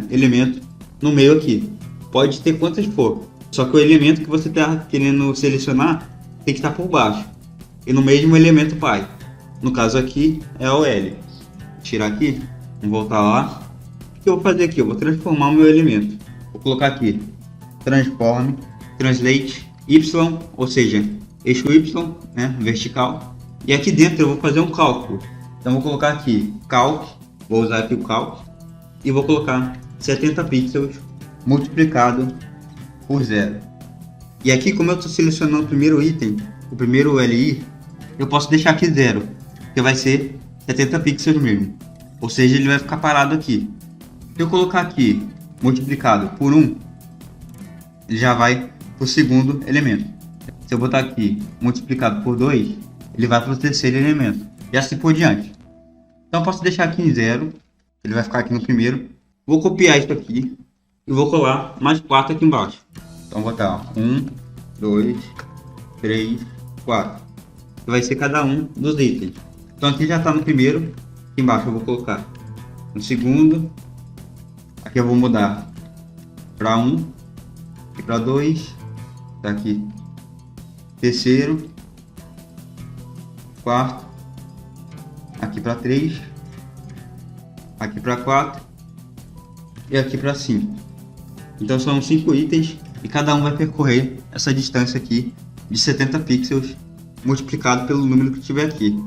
elemento no meio aqui. Pode ter quantas for. Só que o elemento que você está querendo selecionar tem que estar por baixo. E no mesmo elemento pai. No caso aqui é o L. Vou tirar aqui. Vamos voltar lá. O que eu vou fazer aqui? Eu vou transformar o meu elemento. Vou colocar aqui. Transform. Translate. Y. Ou seja, eixo Y, né, vertical. E aqui dentro eu vou fazer um cálculo. Então vou colocar aqui calc. Vou usar aqui o calc. E vou colocar 70 pixels multiplicado por 0. E aqui, como eu estou selecionando o primeiro item, o primeiro LI, eu posso deixar aqui 0, que vai ser 70 pixels mesmo. Ou seja, ele vai ficar parado aqui. Se eu colocar aqui multiplicado por 1, ele já vai para o segundo elemento. Se eu botar aqui multiplicado por 2, ele vai para o terceiro elemento. E assim por diante. Então eu posso deixar aqui em 0, ele vai ficar aqui no primeiro. Vou copiar isso aqui e vou colar mais 4 aqui embaixo. Então vou botar 1, 2, 3, 4. Que vai ser cada um dos itens. Então aqui já está no primeiro. Aqui embaixo eu vou colocar no segundo. Aqui eu vou mudar para 1 e para 2. Tá aqui terceiro, quarto, aqui para 3, aqui para 4 e aqui para 5. Então são 5 itens e cada um vai percorrer essa distância aqui de 70 pixels multiplicado pelo número que tiver aqui.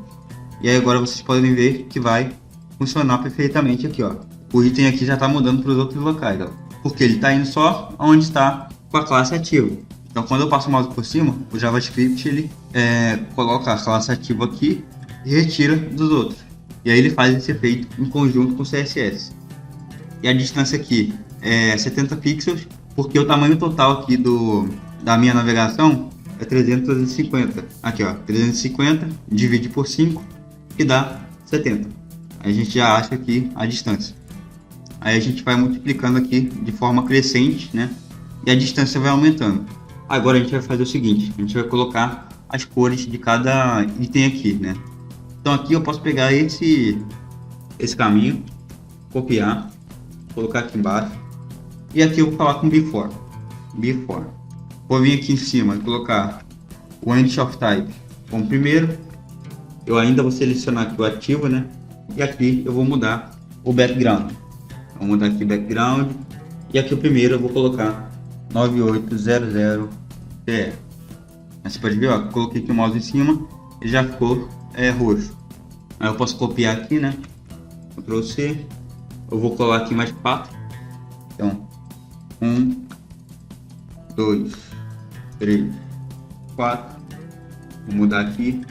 E aí agora vocês podem ver que vai funcionar perfeitamente aqui, ó. O item aqui já está mudando para os outros locais, ó, porque ele está indo só onde está com a classe ativa. Então quando eu passo o mouse por cima, o JavaScript ele coloca a classe ativa aqui e retira dos outros. E aí ele faz esse efeito em conjunto com o CSS. E a distância aqui é 70 pixels, porque o tamanho total aqui da minha navegação é 350. Aqui ó, 350 divide por 5 que dá 70. Aí a gente já acha aqui a distância. Aí a gente vai multiplicando aqui de forma crescente, né? E a distância vai aumentando. Agora a gente vai fazer o seguinte, a gente vai colocar as cores de cada item aqui, né? Então aqui eu posso pegar esse caminho, copiar, colocar aqui embaixo. E aqui eu vou falar com before. Vou vir aqui em cima e colocar o end of type como primeiro. Eu ainda vou selecionar aqui o ativo, né? E aqui eu vou mudar o background. Vou mudar aqui o background. E aqui o primeiro eu vou colocar 9800TR. Você pode ver, ó, coloquei aqui o mouse em cima e já ficou roxo. Aí eu posso copiar aqui, né? Ctrl C. Eu vou colar aqui mais 4. Então, 1, 2, 3, 4. Vou mudar aqui.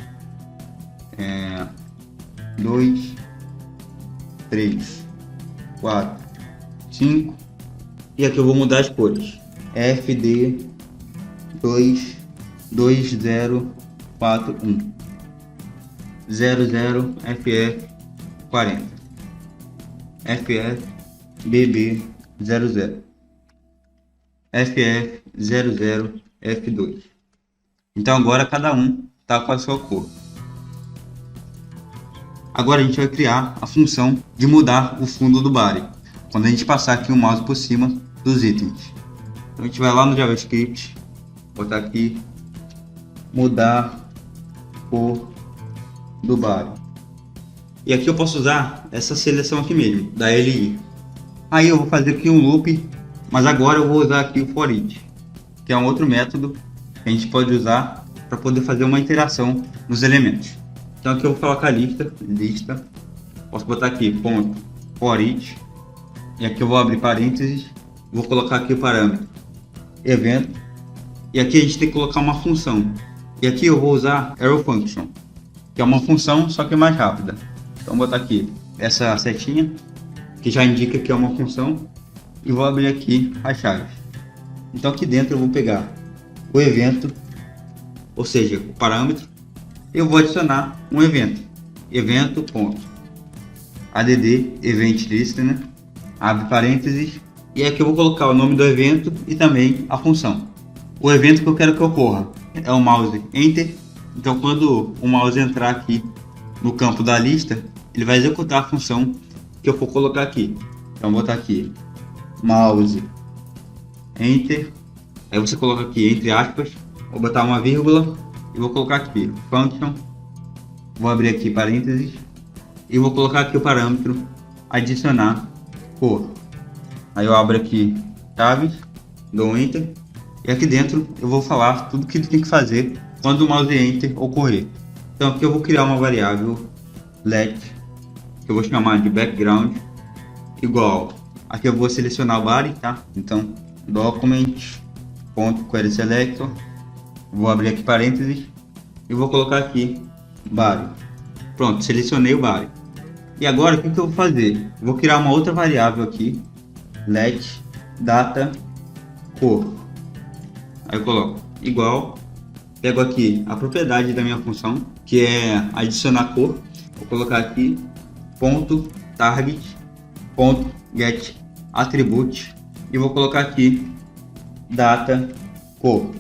2, 3, 4, 5. E aqui eu vou mudar as cores. FD 22041 00 FF 40 FF BB 00 FF 00 F2. Então agora cada um está com a sua cor. Agora a gente vai criar a função de mudar o fundo do body quando a gente passar aqui o mouse por cima dos itens. Então a gente vai lá no JavaScript, botar aqui mudar cor do body. E aqui eu posso usar essa seleção aqui mesmo, da LI. Aí eu vou fazer aqui um loop, mas agora eu vou usar aqui o for-each, que é um outro método que a gente pode usar para poder fazer uma interação nos elementos. Então aqui eu vou colocar a lista, posso botar aqui ponto for-each, e aqui eu vou abrir parênteses, vou colocar aqui o parâmetro evento, e aqui a gente tem que colocar uma função, e aqui eu vou usar arrow function, que é uma função só que mais rápida. Então vou botar aqui essa setinha que já indica que é uma função e vou abrir aqui as chaves. Então aqui dentro eu vou pegar o evento, ou seja, o parâmetro, e eu vou adicionar um evento, evento.add event listener, abre parênteses, e aqui eu vou colocar o nome do evento e também a função, o evento que eu quero que ocorra. é o mouse Enter. Então quando o mouse entrar aqui no campo da lista, ele vai executar a função que eu for colocar aqui. Então vou botar aqui mouse Enter. Aí você coloca aqui entre aspas, vou botar uma vírgula e vou colocar aqui function. Vou abrir aqui parênteses e vou colocar aqui o parâmetro adicionar cor. Aí eu abro aqui chaves, dou Enter e aqui dentro eu vou falar tudo que tem que fazer quando o mouse Enter ocorrer. Então aqui eu vou criar uma variável let, que eu vou chamar de background, igual, aqui eu vou selecionar o body, tá? Então document.querySelector, vou abrir aqui parênteses e vou colocar aqui body. Pronto, selecionei o body. E agora o que eu vou fazer? Eu vou criar uma outra variável aqui, let data cor. Aí eu coloco igual, pego aqui a propriedade da minha função, que é adicionar cor. Vou colocar aqui ponto target ponto get attribute e vou colocar aqui data cor.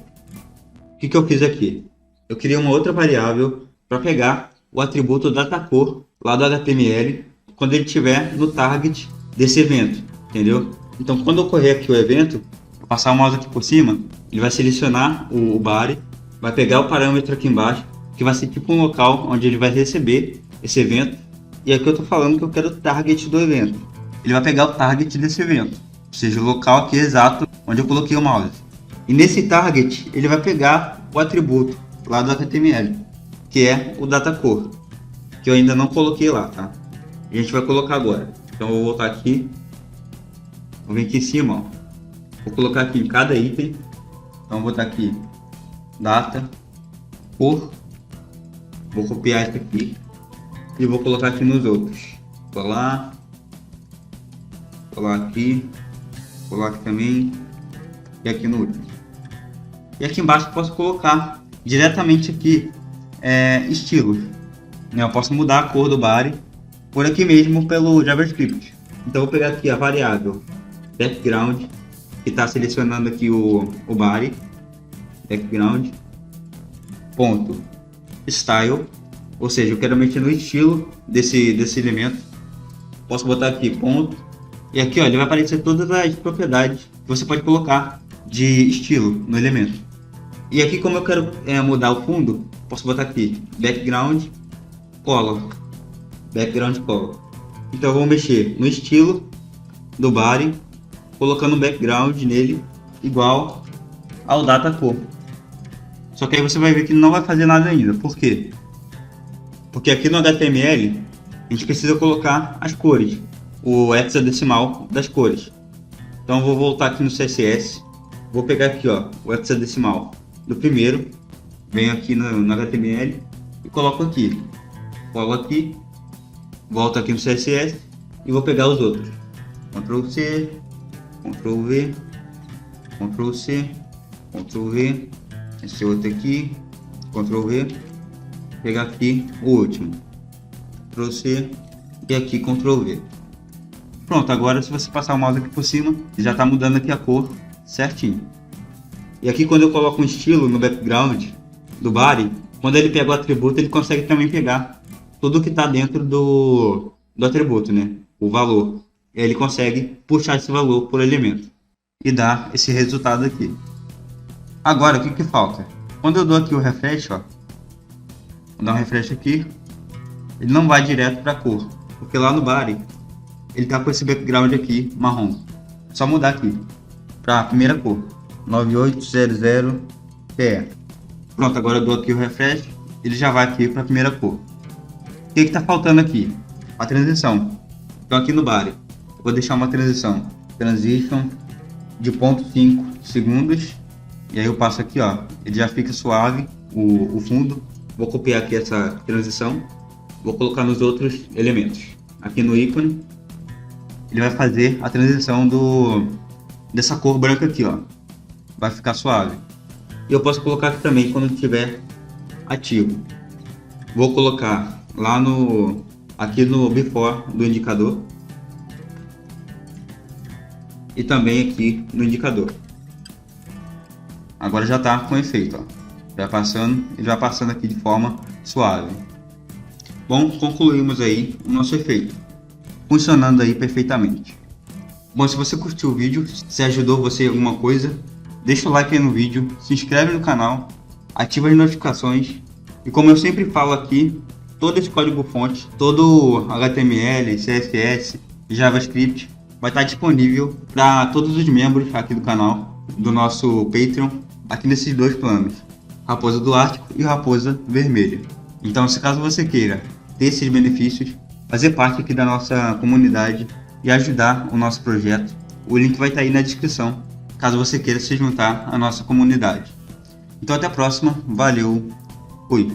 O que eu fiz aqui? Eu criei uma outra variável para pegar o atributo data cor lá do HTML quando ele estiver no target desse evento, entendeu? Então quando ocorrer aqui o evento, vou passar o mouse aqui por cima, ele vai selecionar o body, vai pegar o parâmetro aqui embaixo, que vai ser tipo um local onde ele vai receber esse evento. E aqui eu estou falando que eu quero o target do evento. Ele vai pegar o target desse evento, ou seja, o local aqui exato onde eu coloquei o mouse. E nesse target ele vai pegar o atributo lá do HTML, que é o data cor, que eu ainda não coloquei lá, tá? A gente vai colocar agora. Então eu vou voltar aqui, vou vir aqui em cima, ó. Vou colocar aqui em cada item. Então eu vou botar aqui data cor, vou copiar isso aqui e vou colocar aqui nos outros. Colar aqui, colar aqui também e aqui no último. E aqui embaixo eu posso colocar diretamente aqui estilos, né? Eu posso mudar a cor do body por aqui mesmo pelo JavaScript. Então eu vou pegar aqui a variável background, que está selecionando aqui o body, background ponto style, ou seja, eu quero mexer no estilo desse elemento. Posso botar aqui ponto, e aqui ó, ele vai aparecer todas as propriedades que você pode colocar de estilo no elemento. E aqui, como eu quero mudar o fundo, posso botar aqui background color, background color. Então eu vou mexer no estilo do body, colocando um background nele igual ao data cor. Só que aí você vai ver que não vai fazer nada ainda. Por quê? Porque aqui no HTML a gente precisa colocar as cores, o hexadecimal das cores. Então eu vou voltar aqui no CSS, vou pegar aqui ó, o hexadecimal do primeiro, venho aqui no HTML e coloco aqui. Colo aqui, volto aqui no CSS e vou pegar os outros. Ctrl C, Ctrl V, Ctrl C, Ctrl V, esse outro aqui, Ctrl V, pegar aqui o último, Ctrl C e aqui Ctrl V. Pronto, agora se você passar o mouse aqui por cima, já está mudando aqui a cor certinho. E aqui quando eu coloco um estilo no background do body, quando ele pega o atributo, ele consegue também pegar tudo que está dentro do atributo, né? O valor. E aí ele consegue puxar esse valor por elemento e dar esse resultado aqui. Agora, o que falta? Quando eu dou aqui o refresh, ó, vou dar um refresh aqui, ele não vai direto para a cor, porque lá no body ele tá com esse background aqui marrom. É só mudar aqui para a primeira cor, 9800TE. Pronto, agora eu dou aqui o refresh, ele já vai aqui para a primeira cor. O que está faltando aqui? A transição. Então aqui no body eu vou deixar uma transition de 0,5 segundos. E aí eu passo aqui, ó, ele já fica suave o fundo. Vou copiar aqui essa transição, vou colocar nos outros elementos. Aqui no ícone, ele vai fazer a transição dessa cor branca aqui, ó. Vai ficar suave. E eu posso colocar aqui também quando estiver ativo. Vou colocar lá aqui no before do indicador e também aqui no indicador. Agora já está com efeito, ó. Ele vai passando aqui de forma suave. Bom, concluímos aí o nosso efeito, funcionando aí perfeitamente. Bom, se você curtiu o vídeo, se ajudou você em alguma coisa, deixa o like aí no vídeo, se inscreve no canal, ativa as notificações e, como eu sempre falo aqui, todo esse código-fonte, todo HTML, CSS, JavaScript vai estar disponível para todos os membros aqui do canal, do nosso Patreon, aqui nesses dois planos, Raposa do Ártico e Raposa Vermelha. Então, se caso você queira ter esses benefícios, fazer parte aqui da nossa comunidade e ajudar o nosso projeto, o link vai estar aí na descrição, caso você queira se juntar à nossa comunidade. Então até a próxima, valeu, fui!